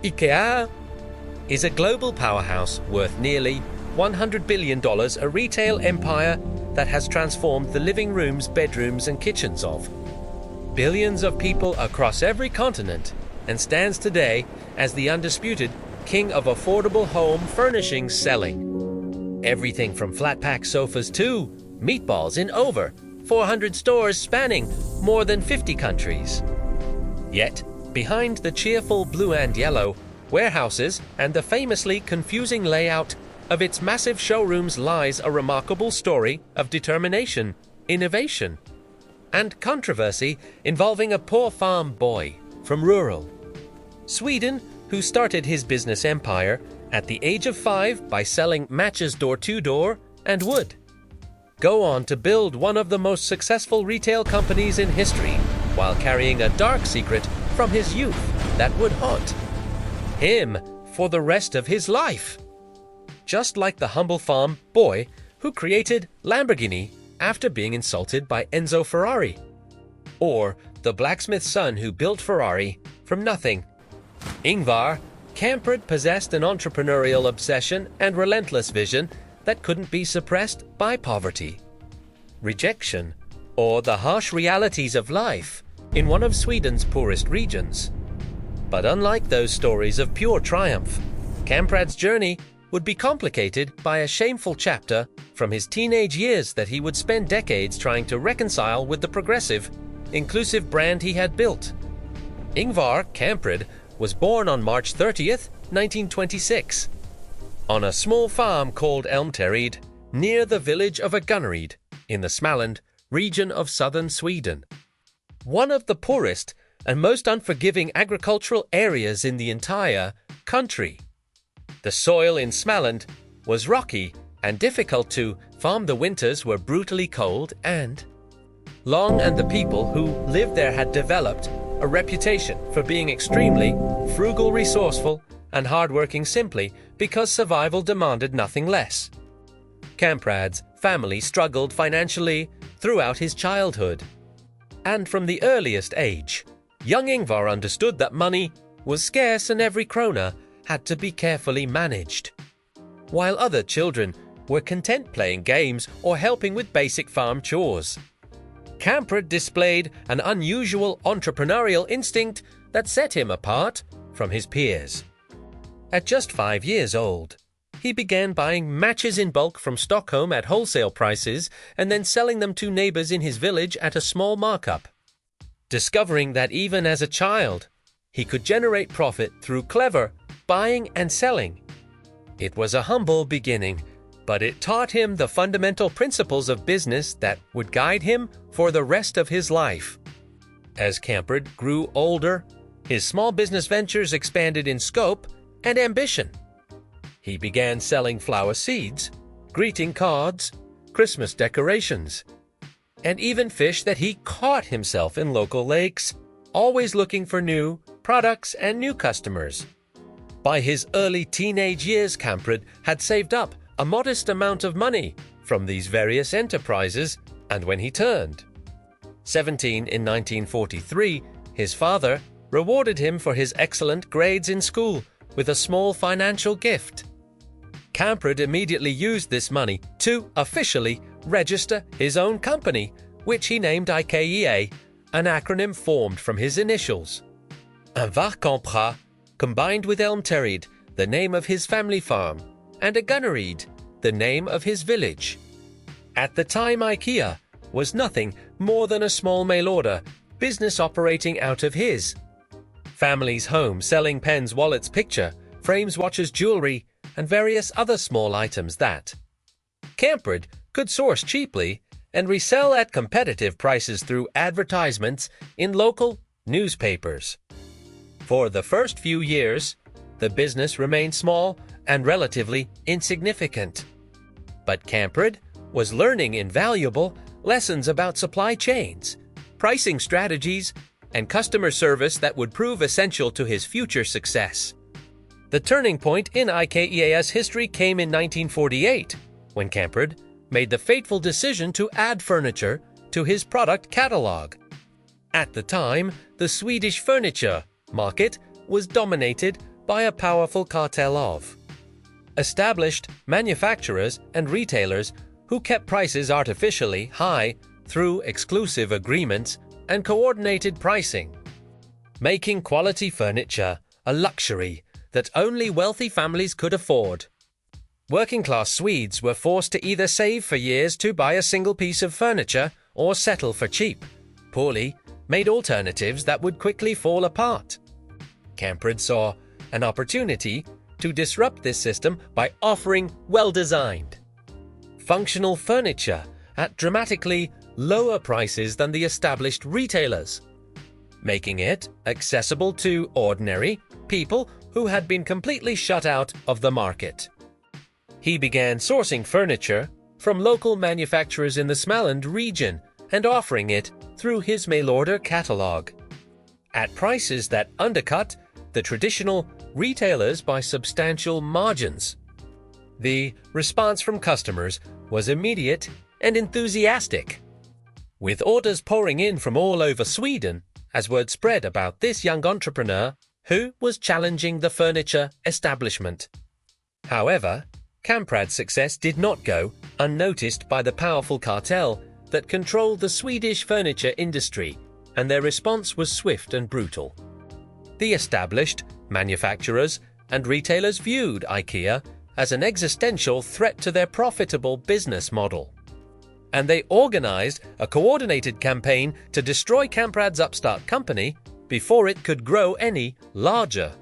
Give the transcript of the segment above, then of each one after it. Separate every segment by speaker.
Speaker 1: IKEA is a global powerhouse worth nearly $100 billion, a retail empire that has transformed the living rooms, bedrooms, and kitchens of billions of people across every continent, and stands today as the undisputed king of affordable home furnishings, selling everything from flat-pack sofas to meatballs in over 400 stores spanning more than 50 countries. Yet, behind the cheerful blue and yellow warehouses and the famously confusing layout of its massive showrooms lies a remarkable story of determination, innovation, and controversy involving a poor farm boy from rural Sweden who started his business empire at the age of 5 by selling matches door-to-door and would go on to build one of the most successful retail companies in history while carrying a dark secret from his youth that would haunt him for the rest of his life. Just like the humble farm boy who created Lamborghini after being insulted by Enzo Ferrari, or the blacksmith's son who built Ferrari from nothing. Ingvar Kamprad possessed an entrepreneurial obsession and relentless vision that couldn't be suppressed by poverty, rejection, or the harsh realities of life in one of Sweden's poorest regions. But unlike those stories of pure triumph, Kamprad's journey would be complicated by a shameful chapter from his teenage years that he would spend decades trying to reconcile with the progressive, inclusive brand he had built. Ingvar Kamprad was born on March 30th, 1926, on a small farm called Elmteryd, near the village of Agunnaryd in the Småland region of southern Sweden. One of the poorest and most unforgiving agricultural areas in the entire country. The soil in Småland was rocky and difficult to farm. The winters were brutally cold and long, and the people who lived there had developed a reputation for being extremely frugal, resourceful, and hardworking simply because survival demanded nothing less. Kamprad's family struggled financially throughout his childhood, and from the earliest age, young Ingvar understood that money was scarce and every krona had to be carefully managed. While other children were content playing games or helping with basic farm chores, Kamprad displayed an unusual entrepreneurial instinct that set him apart from his peers. At just 5 years old, he began buying matches in bulk from Stockholm at wholesale prices and then selling them to neighbors in his village at a small markup. Discovering that even as a child, he could generate profit through clever buying and selling. It was a humble beginning, but it taught him the fundamental principles of business that would guide him for the rest of his life. As Kamprad grew older, his small business ventures expanded in scope and ambition. He began selling flower seeds, greeting cards, Christmas decorations, and even fish that he caught himself in local lakes, always looking for new products and new customers. By his early teenage years, Kamprad had saved up a modest amount of money from these various enterprises, and when he turned 17 in 1943, his father rewarded him for his excellent grades in school with a small financial gift. Kamprad immediately used this money to officially register his own company, which he named IKEA, an acronym formed from his initials. Ingvar Kamprad combined with Elmteryd, the name of his family farm, and Agunnaryd, the name of his village. At the time, IKEA was nothing more than a small mail-order business operating out of his family's home, selling pens, wallets, picture frames, watches, jewelry, and various other small items that Kamprad could source cheaply and resell at competitive prices through advertisements in local newspapers. For the first few years, the business remained small and relatively insignificant. But Kamprad was learning invaluable lessons about supply chains, pricing strategies, and customer service that would prove essential to his future success. The turning point in IKEA's history came in 1948, when Kamprad made the fateful decision to add furniture to his product catalog. At the time, the Swedish furniture market was dominated by a powerful cartel of established manufacturers and retailers who kept prices artificially high through exclusive agreements and coordinated pricing, making quality furniture a luxury that only wealthy families could afford. Working-class Swedes were forced to either save for years to buy a single piece of furniture or settle for cheap, poorly made alternatives that would quickly fall apart. Kamprad saw an opportunity to disrupt this system by offering well-designed, functional furniture at dramatically lower prices than the established retailers, making it accessible to ordinary people who had been completely shut out of the market. He began sourcing furniture from local manufacturers in the Småland region and offering it through his mail-order catalog, at prices that undercut the traditional retailers by substantial margins. The response from customers was immediate and enthusiastic, with orders pouring in from all over Sweden as word spread about this young entrepreneur who was challenging the furniture establishment. However, Kamprad's success did not go unnoticed by the powerful cartel that controlled the Swedish furniture industry, and their response was swift and brutal. The established manufacturers and retailers viewed IKEA as an existential threat to their profitable business model, and they organized a coordinated campaign to destroy Kamprad's upstart company before it could grow any larger.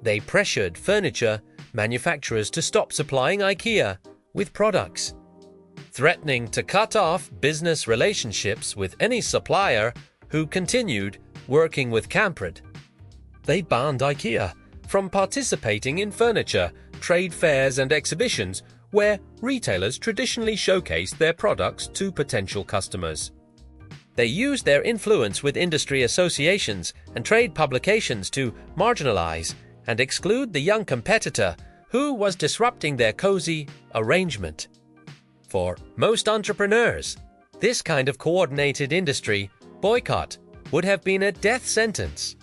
Speaker 1: They pressured furniture manufacturers to stop supplying IKEA with products, threatening to cut off business relationships with any supplier who continued working with Kamprad. They banned IKEA from participating in furniture, trade fairs and exhibitions where retailers traditionally showcased their products to potential customers. They used their influence with industry associations and trade publications to marginalize and exclude the young competitor who was disrupting their cozy arrangement. For most entrepreneurs, this kind of coordinated industry boycott would have been a death sentence,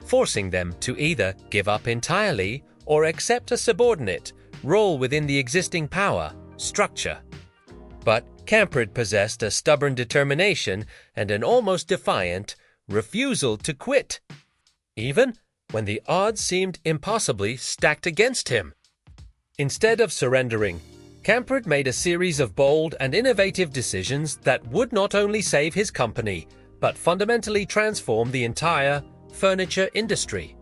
Speaker 1: forcing them to either give up entirely or accept a subordinate role within the existing power structure. But Kamprad possessed a stubborn determination and an almost defiant refusal to quit, even when the odds seemed impossibly stacked against him. Instead of surrendering, Kamprad made a series of bold and innovative decisions that would not only save his company, but fundamentally transform the entire furniture industry.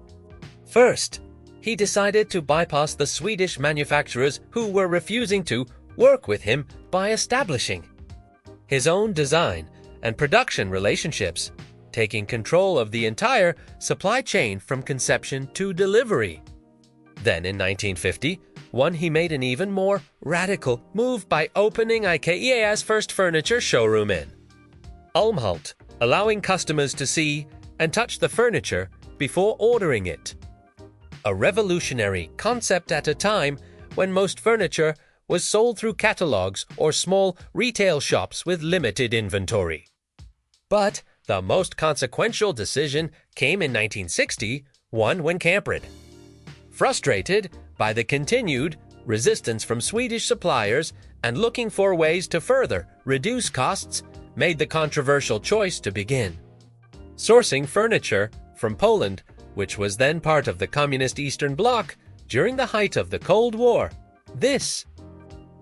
Speaker 1: First, he decided to bypass the Swedish manufacturers who were refusing to work with him by establishing his own design and production relationships, taking control of the entire supply chain from conception to delivery. Then in 1951, he made an even more radical move by opening IKEA's first furniture showroom in Älmhult, allowing customers to see and touch the furniture before ordering it. A revolutionary concept at a time when most furniture was sold through catalogs or small retail shops with limited inventory. But the most consequential decision came in 1961 when Kamprad, frustrated by the continued resistance from Swedish suppliers and looking for ways to further reduce costs, made the controversial choice to begin sourcing furniture from Poland, which was then part of the Communist Eastern Bloc during the height of the Cold War. This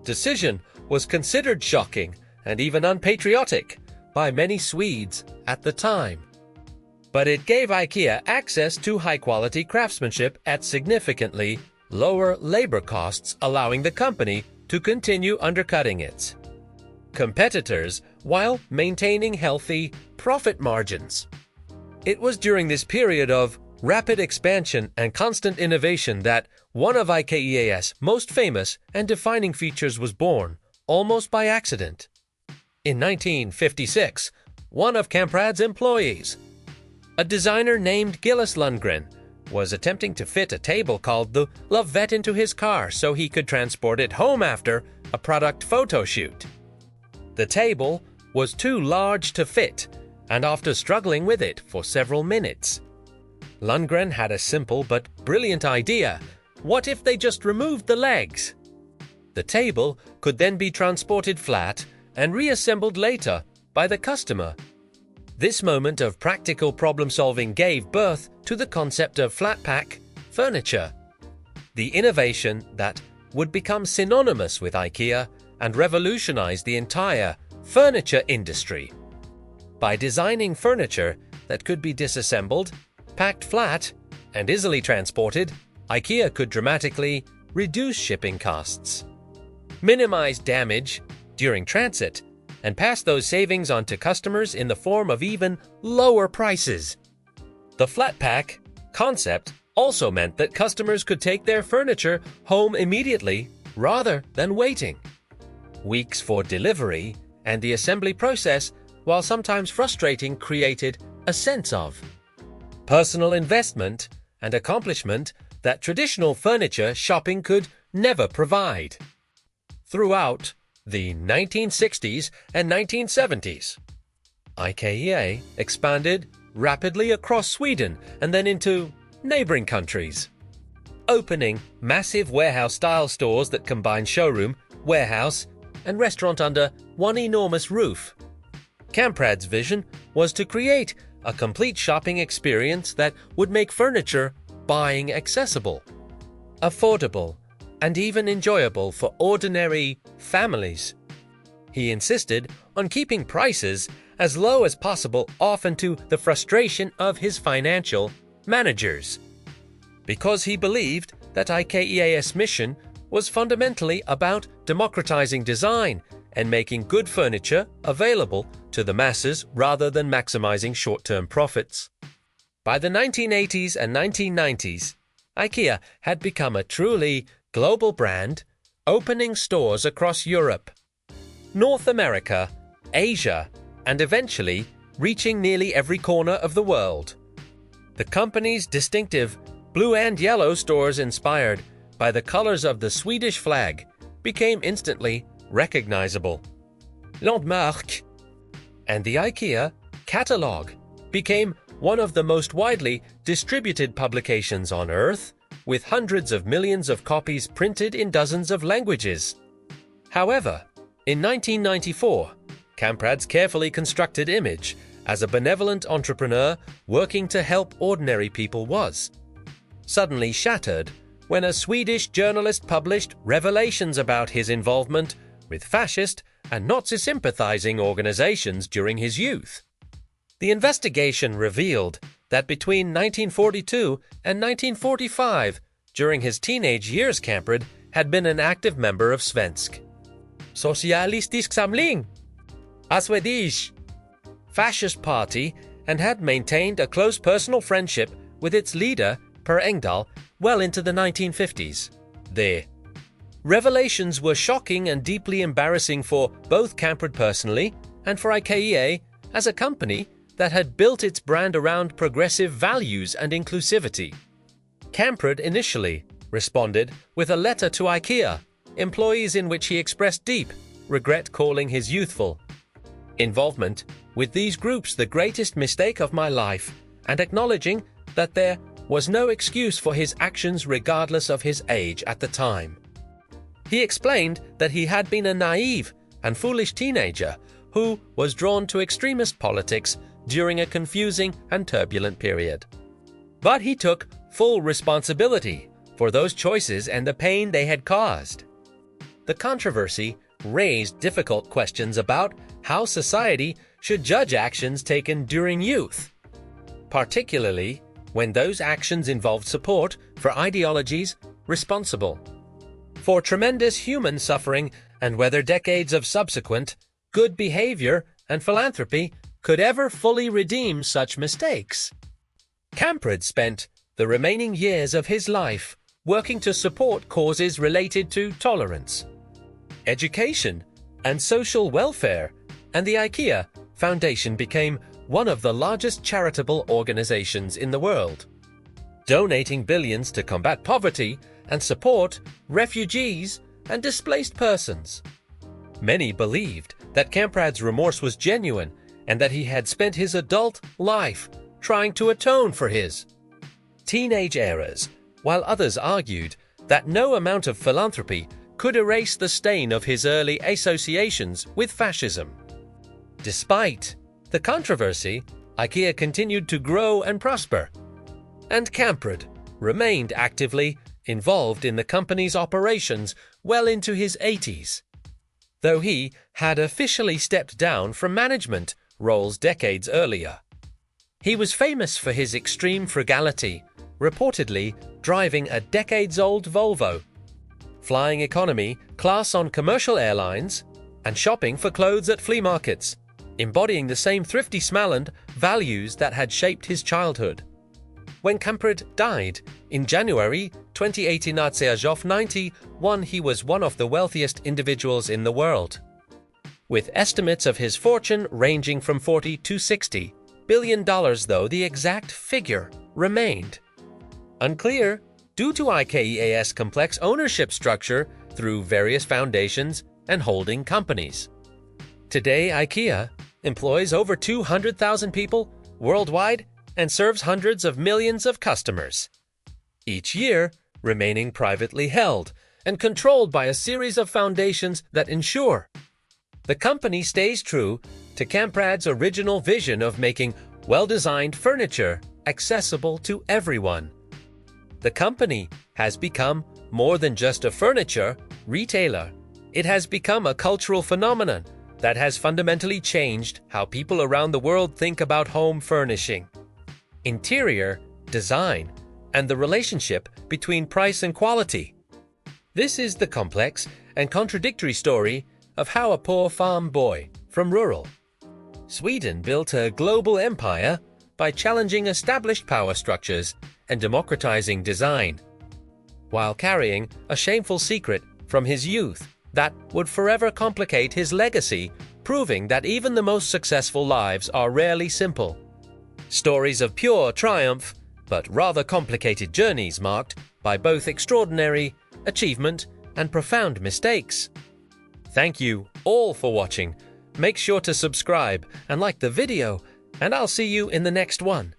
Speaker 1: decision was considered shocking and even unpatriotic by many Swedes at the time. But it gave IKEA access to high-quality craftsmanship at significantly lower labor costs, allowing the company to continue undercutting its competitors while maintaining healthy profit margins. It was during this period of rapid expansion and constant innovation that one of IKEA's most famous and defining features was born, almost by accident. In 1956, one of Kamprad's employees, a designer named Gillis Lundgren, was attempting to fit a table called the Lavette into his car so he could transport it home after a product photo shoot. The table was too large to fit, and after struggling with it for several minutes, Lundgren had a simple but brilliant idea. What if they just removed the legs? The table could then be transported flat and reassembled later by the customer. This moment of practical problem-solving gave birth to the concept of flat-pack furniture, the innovation that would become synonymous with IKEA and revolutionize the entire furniture industry. By designing furniture that could be disassembled, packed flat, and easily transported, IKEA could dramatically reduce shipping costs, minimize damage during transit, and pass those savings on to customers in the form of even lower prices. The flat pack concept also meant that customers could take their furniture home immediately rather than waiting weeks for delivery, and the assembly process, while sometimes frustrating, created a sense of personal investment and accomplishment that traditional furniture shopping could never provide. Throughout the 1960s and 1970s, IKEA expanded rapidly across Sweden and then into neighboring countries, opening massive warehouse-style stores that combine showroom, warehouse, and restaurant under one enormous roof. Kamprad's vision was to create a complete shopping experience that would make furniture buying accessible, affordable, and even enjoyable for ordinary families. He insisted on keeping prices as low as possible, often to the frustration of his financial managers, because he believed that IKEA's mission was fundamentally about democratizing design and making good furniture available to the masses rather than maximizing short-term profits. By the 1980s and 1990s, IKEA had become a truly global brand, opening stores across Europe, North America, Asia, and eventually reaching nearly every corner of the world. The company's distinctive blue and yellow stores, inspired by the colors of the Swedish flag, became instantly recognizable. Landmark and the IKEA catalog became one of the most widely distributed publications on Earth, with hundreds of millions of copies printed in dozens of languages. However, in 1994, Kamprad's carefully constructed image as a benevolent entrepreneur working to help ordinary people was suddenly shattered when a Swedish journalist published revelations about his involvement with fascist and Nazi-sympathizing organizations during his youth. The investigation revealed that between 1942 and 1945, during his teenage years, Kamprad had been an active member of Svensk Socialistisk Samling, a Swedish fascist party, and had maintained a close personal friendship with its leader, Per Engdahl, well into the 1950s. The revelations were shocking and deeply embarrassing for both Kamprad personally and for IKEA as a company that had built its brand around progressive values and inclusivity. Kamprad initially responded with a letter to IKEA employees in which he expressed deep regret, calling his youthful involvement with these groups the greatest mistake of my life, and acknowledging that there was no excuse for his actions regardless of his age at the time. He explained that he had been a naive and foolish teenager who was drawn to extremist politics during a confusing and turbulent period. But he took full responsibility for those choices and the pain they had caused. The controversy raised difficult questions about how society should judge actions taken during youth, particularly when those actions involved support for ideologies responsible for tremendous human suffering, and whether decades of subsequent good behavior and philanthropy could ever fully redeem such mistakes. Kamprad spent the remaining years of his life working to support causes related to tolerance, education, and social welfare, and the IKEA Foundation became one of the largest charitable organizations in the world, donating billions to combat poverty and support refugees and displaced persons. Many believed that Kamprad's remorse was genuine and that he had spent his adult life trying to atone for his teenage eras, while others argued that no amount of philanthropy could erase the stain of his early associations with fascism. Despite the controversy, IKEA continued to grow and prosper, and Kamprad remained actively involved in the company's operations well into his 80s, though he had officially stepped down from management roles decades earlier. He was famous for his extreme frugality, reportedly driving a decades-old Volvo, flying economy class on commercial airlines, and shopping for clothes at flea markets, embodying the same thrifty Smaland values that had shaped his childhood. When Kamprad died in January 2018 at the age of 91, he was one of the wealthiest individuals in the world, with estimates of his fortune ranging from $40 to $60 billion, though the exact figure remained unclear due to IKEA's complex ownership structure through various foundations and holding companies. Today, IKEA employs over 200,000 people worldwide and serves hundreds of millions of customers, each year remaining privately held and controlled by a series of foundations that ensure the company stays true to Kamprad's original vision of making well-designed furniture accessible to everyone. The company has become more than just a furniture retailer. It has become a cultural phenomenon that has fundamentally changed how people around the world think about home furnishing, interior design, and the relationship between price and quality. This is the complex and contradictory story of how a poor farm boy from rural Sweden built a global empire by challenging established power structures and democratizing design, while carrying a shameful secret from his youth that would forever complicate his legacy, proving that even the most successful lives are rarely simple. Stories of pure triumph, but rather complicated journeys marked by both extraordinary achievement and profound mistakes. Thank you all for watching. Make sure to subscribe and like the video, and I'll see you in the next one.